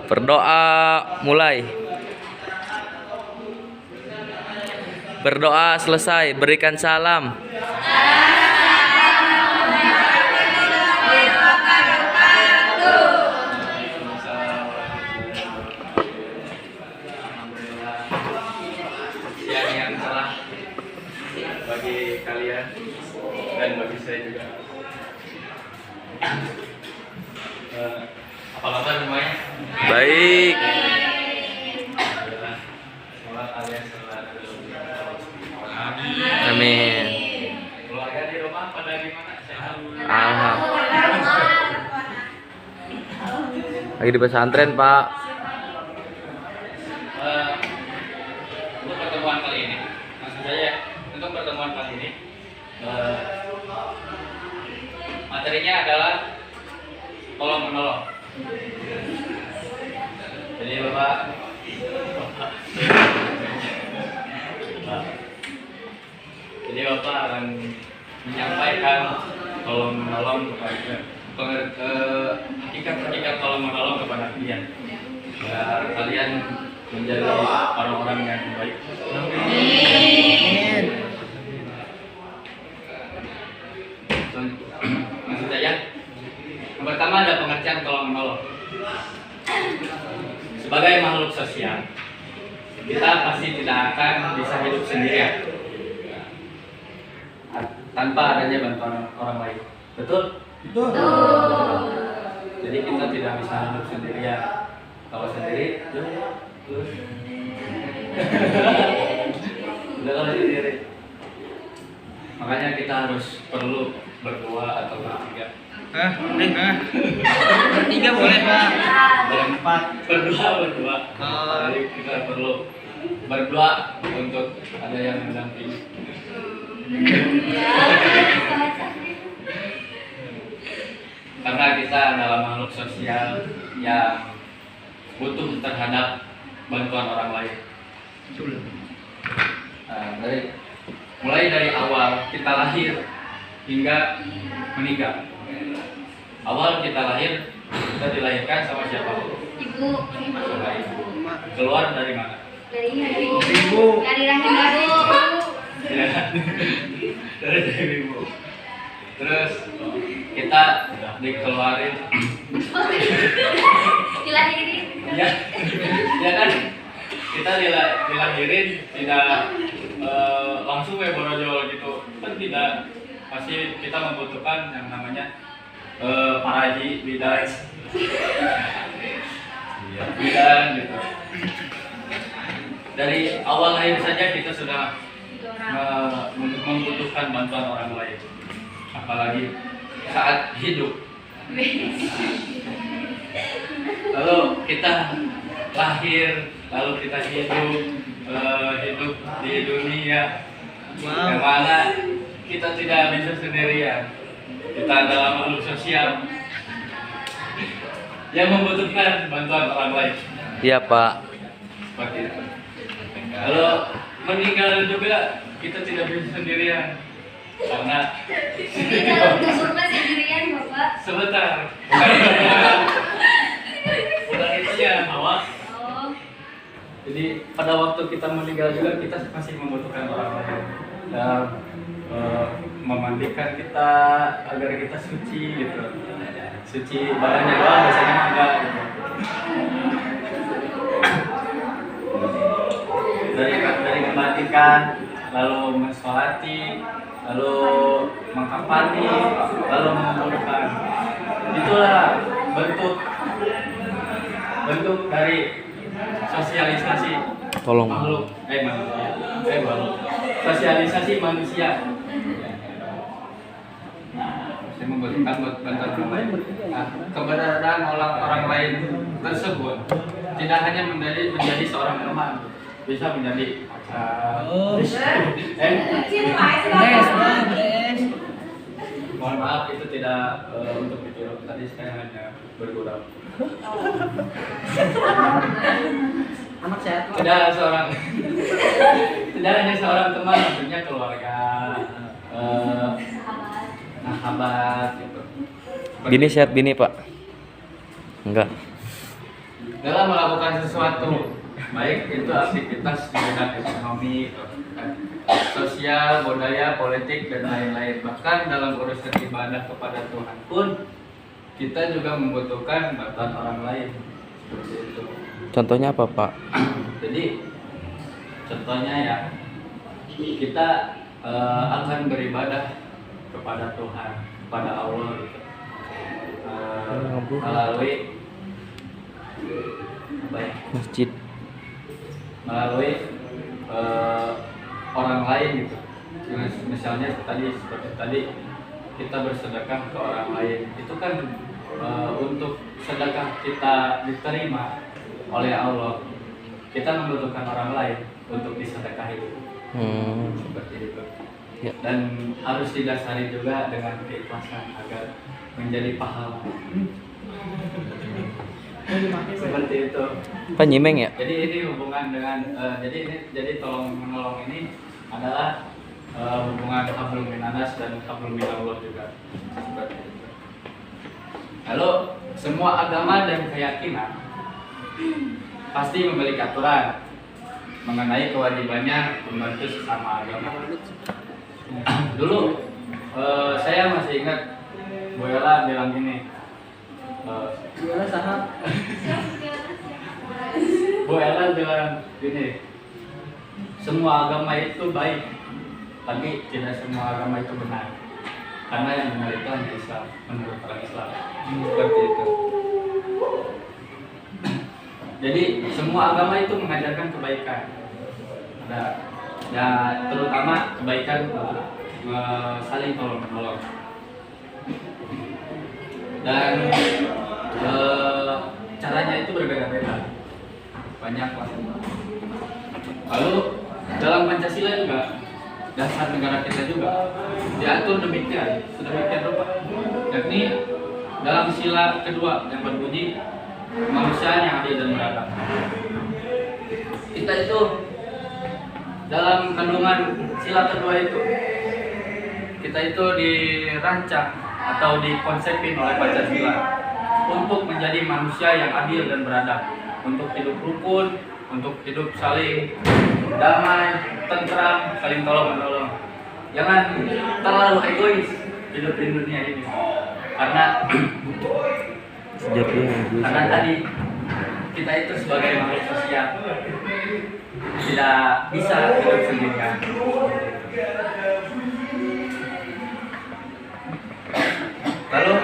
Berdoa mulai. Berdoa selesai, berikan salam. Siang yang cerah bagi kalian dan bagi saya juga. Apa kabar semuanya? Baik. Semoga kalian selalu Amin. keluarga di rumah pada gimana? Sehat? Alhamdulillah. Lagi di pesantren, Pak. Untuk pertemuan kali ini, maksud saya untuk pertemuan kali ini materinya adalah tolong menolong. Jadi Bapak akan menyampaikan tolong menolong kepada hakikat tolong menolong kepada kalian, biar kalian menjadi orang-orang yang baik. Amin. Maksud saya, yang pertama ada pengertian tolong menolong. Sebagai makhluk sosial, kita pasti tidak akan bisa hidup sendirian tanpa adanya bantuan orang lain. Betul? Betul. Jadi kita tidak bisa hidup sendirian. Kalau sendiri, terus udah kalau sendiri. Makanya kita harus perlu berdua atau bertiga. Bertiga boleh, Pak. Berempat, berdua. Jadi kita perlu berdua untuk ada yang mendampingi. Karena kita adalah makhluk sosial yang butuh terhadap bantuan orang lain. Mulai dari awal kita lahir hingga meninggal. Awal kita lahir, kita dilahirkan sama siapa? Ibu. Sama ibu. Keluar dari mana? Dari ibu. Dari rahim baru. Dari ibu. Terus kita dikeluarin. Dilahirin. Ya kan? Kita dilahirin tidak langsung borojol gitu. Kan tidak, pasti kita membutuhkan yang namanya paraji, bidan gitu. Dari awal lahir saja kita sudah membutuhkan bantuan orang lain, apalagi saat hidup. Lalu kita lahir, lalu kita hidup di dunia yang mana kita tidak bisa sendirian. Kita adalah makhluk sosial yang membutuhkan bantuan orang lain. Iya, Pak. Seperti itu. Kalau meninggal juga kita tidak bisa sendirian karena Kalau kubur mah sendirian, Bapak. sebentar. Bukan itu ya, awas. Oh. Jadi pada waktu kita meninggal juga kita masih membutuhkan orang lain dan memandikan kita agar kita suci gitu. Suci badannya doang, biasanya enggak gitu. Dari memandikan, lalu mensolati, lalu mengkafani, lalu menguburkan. Itulah bentuk dari sosialisasi Tolong. makhluk sosialisasi manusia. Saya membutuhkan bantuan orang lain. Nah, keberadaan orang lain tersebut tidak hanya menjadi seorang teman, bisa menjadi mohon maaf itu tidak untuk ditiru, tadi saya hanya bergurau. Anak sehat. Tidak hanya seorang teman, maksudnya keluarga, sahabat gitu. Bini sehat bini, Pak? Enggak. dalam melakukan sesuatu, baik itu aktivitas di bidang ekonomi, sosial, budaya, politik, dan lain-lain. Bahkan dalam urusan ibadah kepada Tuhan pun kita juga membutuhkan bantuan orang lain. Seperti itu. Contohnya apa, Pak? Jadi contohnya ya, kita akan beribadah kepada Tuhan, kepada Allah gitu. Melalui apa ya? Masjid. Melalui orang lain gitu. Misalnya seperti tadi kita bersedekah ke orang lain, itu kan untuk sedekah kita diterima oleh Allah, kita membutuhkan orang lain untuk disedekahi. Seperti itu. Ya. Dan harus didasari juga dengan keikhlasan agar menjadi pahala. Seperti itu. Pak nyimeng ya? Jadi ini hubungan dengan jadi tolong menolong ini adalah hubungan hablum minanas dan hablum minallah juga. Seperti itu. Lalu semua agama dan keyakinan pasti memiliki aturan mengenai kewajibannya membantu sesama agama. Dulu saya masih ingat Bu Ella bilang gini. Gimana sahab? Bu Ella bilang gini, semua agama itu baik, tapi tidak semua agama itu benar. Karena yang benar itu hanya Islam, menurut orang Islam. Seperti itu. Jadi semua agama itu mengajarkan kebaikan. Ada, ya terutama kebaikan saling tolong menolong. Dan caranya itu berbeda-beda, banyak lah. Lalu dalam Pancasila juga, dasar negara kita juga diatur sedemikian rupa, yakni dalam sila kedua yang berbunyi manusia yang adil dan beradab. Kita itu dalam kandungan sila kedua itu, kita itu dirancang atau dikonsepin oleh Pancasila untuk menjadi manusia yang adil dan beradab, untuk hidup rukun, untuk hidup saling damai, tentram, saling tolong menolong. Jangan terlalu egois hidup di dunia ini, karena tadi kita itu sebagai makhluk sosial tidak bisa hidup sendirian. Lalu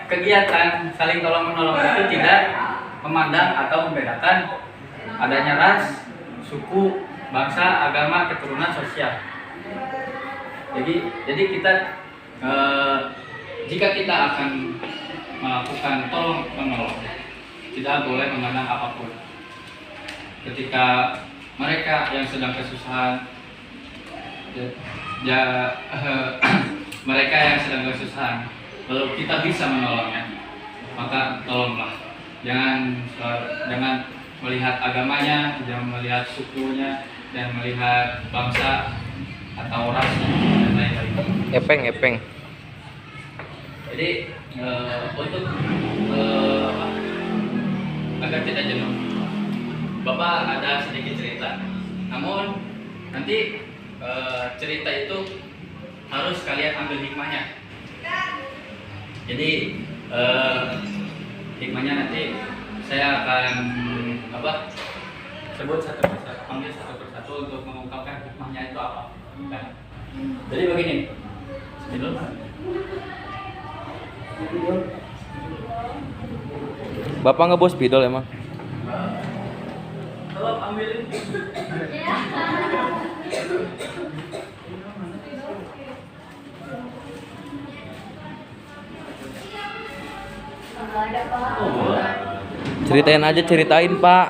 kegiatan saling tolong menolong itu tidak memandang atau membedakan adanya ras, suku, bangsa, agama, keturunan, sosial. Jadi kita jika kita akan melakukan tolong menolong, tidak boleh memandang apapun. Ketika mereka yang sedang kesusahan, mereka yang sedang kesusahan, lalu kita bisa menolongnya, maka tolonglah. Jangan melihat agamanya, jangan melihat sukunya, dan melihat bangsa atau ras dan lain-lain. Epeng. Jadi untuk agar tidak jenuh, Bapak ada sedikit cerita. Namun nanti cerita itu harus kalian ambil hikmahnya. Jadi hikmahnya nanti saya akan sebut satu persatu, panggil satu persatu untuk mengungkapkan hikmahnya itu apa. Nah, jadi begini. Bapak ngebos spidol emang? Kalau ambilin. Ceritain Pak.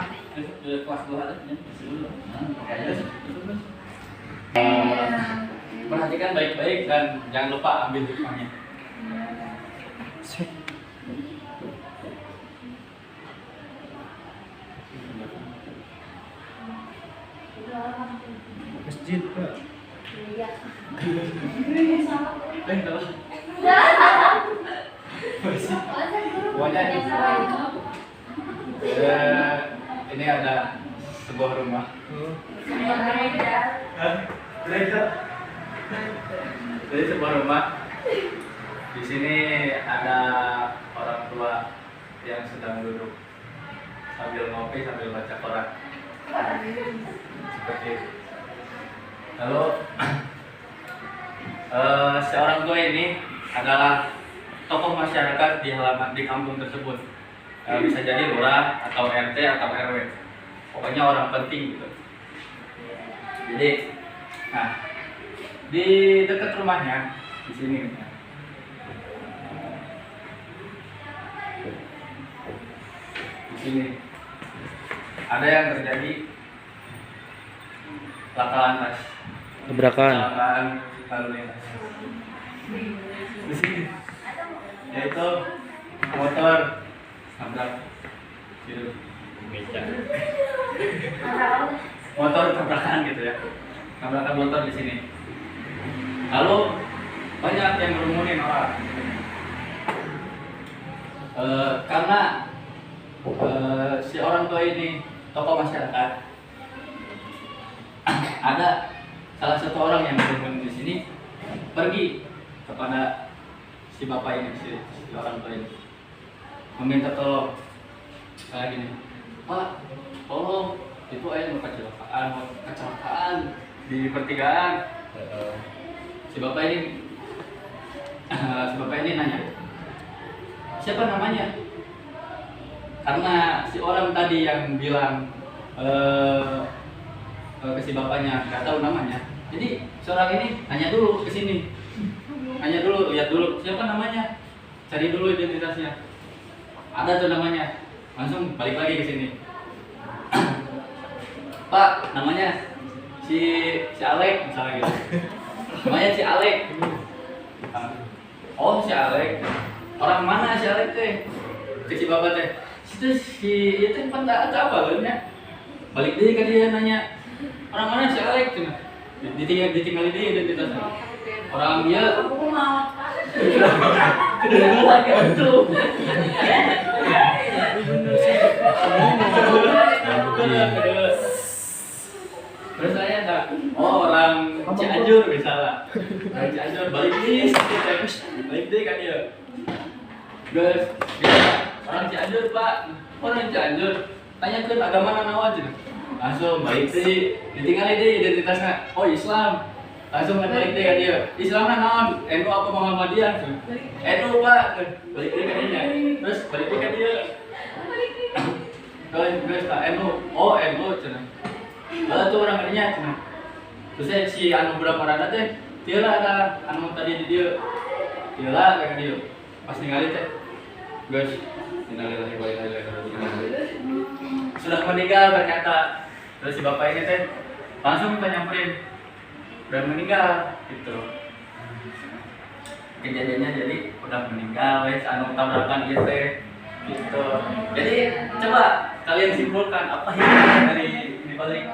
Perhatikan baik-baik dan jangan lupa ambil hikmahnya. Masjid, Pak. Pokoknya Ini ada sebuah rumah. Jadi sebuah rumah. Di sini ada orang tua yang sedang duduk sambil ngopi sambil baca koran. Seperti itu. Lalu si orang tua ini adalah tokoh masyarakat di kampung tersebut. Bisa jadi lurah atau RT atau RW. Pokoknya orang penting gitu. Jadi, nah di dekat rumahnya di sini. Di sini ada yang terjadi laka lantas. Tabrakan. Kecelakaan lalu lintas. Di sini, yaitu motor tabrak gitu. Motor tabrakan gitu ya. Tabrakan motor di sini. Lalu banyak yang ngerumunin orang. Karena si orang tua ini tokoh masyarakat, ada salah satu orang yang bermain di sini pergi kepada si bapak ini, si orang tua ini, meminta tolong kayak gini, Pak, tolong itu ayah mau kecelakaan di pertigaan. Si bapak ini nanya, siapa namanya? Karena si orang tadi yang bilang ke si bapaknya nggak tahu namanya, jadi seorang ini nanya dulu ke sini, nanya dulu, lihat dulu siapa namanya, cari dulu identitasnya, ada tuh namanya, langsung balik lagi ke sini. Pak, namanya si Alek misalnya gitu, namanya si Alek. Oh si Alek, orang mana si Alek teh? Ke si bapak teh, si itu kan tak ada apa ya? Balik deh ke dia nanya, orang mana si Alek cina? Ditinggalin dia identitasnya. Orang dia aku mau. Kedengaran lagi itu. Terus saya tak, oh orang Cianjur misalnya, orang Cianjur balik deh kan dia. Guys, orang Cianjur Pak, orang Cianjur, tanya ke agama nanawa aja. Langsung balik deh, ditinggalin deh identitasnya. Oh Islam, langsung balik deh kan dia. Islamnya naon? NU apa Muhammadiyah? NU Pak, balik deh kan dia. Terus balik deh kan dia. Guys, Pak NU, oh NU cina. Lalu tuh orang kerja cina. Terus si anu berapa rada teh, dia lah ada anu tadi di dia, dia lah kayak dia. Pas ninggalin teh, guys, innalillahi wa inna ilaihi raji'un. Sudah meninggal ternyata. Terus si bapak ini teh langsung kita nyamperin, udah meninggal gitu. Kejadiannya jadi udah meninggal, wes anu tabrakan gitu. Gitu. Jadi coba kalian simpulkan apa hikmah dari dibalik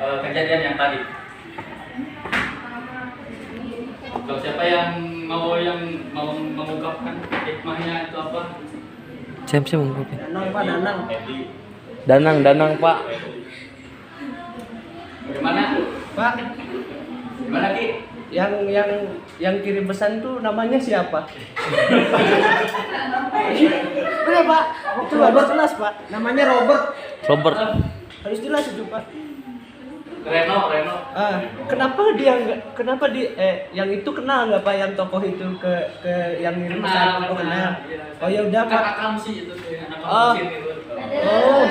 kejadian yang tadi. Kalau siapa yang mau mengungkapkan hikmahnya itu apa? Siapa mengungkapkan? Danang Pak. Gimana? Pak, Gimana Ki? yang kirim pesan tuh namanya siapa? Bener Pak, itu ada jelas Pak. Namanya Robert. Robert. Harus jelas itu Pak. Reno. Kenapa yang itu kenal nggak Pak, yang tokoh itu ke yang ngirim pesan? Oh kenal. Oh ya udah Pak. Kakak Kamsi itu tuh, anak Oh. Kamsi itu. Oh.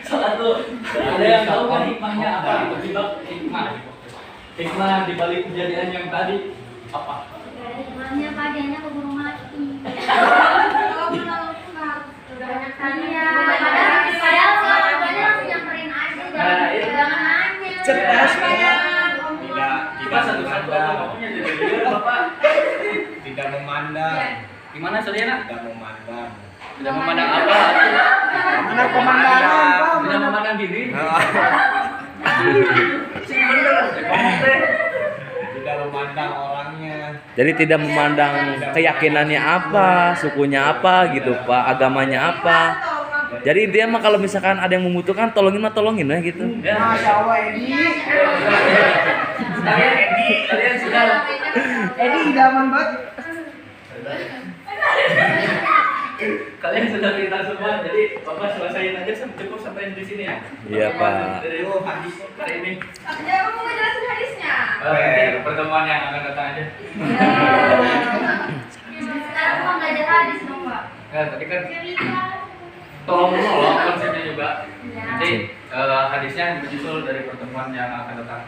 Salah tuh. Ada yang tahu kan hikmahnya apa? Hikmah di balik kejadian yang tadi apa? Hikmahnya Pak, dianya keburu mati. Banyak tanya. Padahal orang tuanya langsung nyamperin aja. Jangan nanya. Cerdas, Pak. Kita satu-satu ngomongnya jadi dia Bapak. Tidak memandang, Gimana Soriana? tidak memandang. Tidak memandang apa? Mana pemandangan Pak? Tidak memandang diri. Tidak memandang orangnya. orangnya. Jadi tidak memandang keyakinannya apa, sukunya apa gitu Pak, agamanya apa. Jadi intinya mah kalau misalkan ada yang membutuhkan tolongin mah tolongin ya gitu. Masya Allah Edi. Kalian sudah Edi idaman banget. kalian sudah pintar semua, jadi Bapak selesaiin aja cukup sampai di sini ya. Iya Pak. Dari hadis hari ini. Ya, kamu mau jelasin hadisnya? Nanti pertemuan yang akan datang aja. Sekarang mau belajar hadis dong, Pak. Nah, tadi kan tolong menolong konsepnya juga. Nanti hadisnya menyusul dari pertemuan yang akan datang.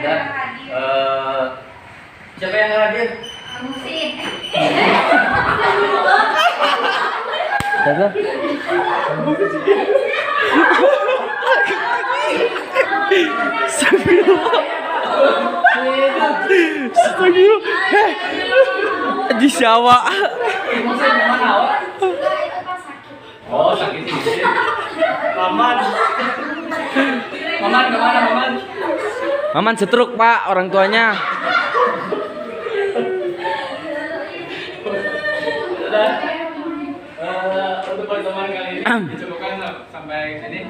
Dan siapa yang nggak hadir? Musin. Siapa? Di sawah. Musin mana awak? Enggak, itu pas sakit. Oh, sakit sih. Maman. Maman kemana Maman? Maman setruk Pak orang tuanya. Sudah. Untuk pertemuan kali ini dicukupkan sampai sini.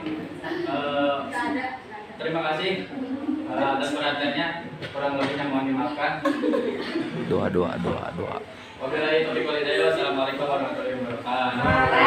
Terima kasih atas perhatiannya. Kurang lebihnya mohon dimaafkan. Doa. Wabillahi taufiq wal hidayah. Wassalamualaikum warahmatullahi wabarakatuh.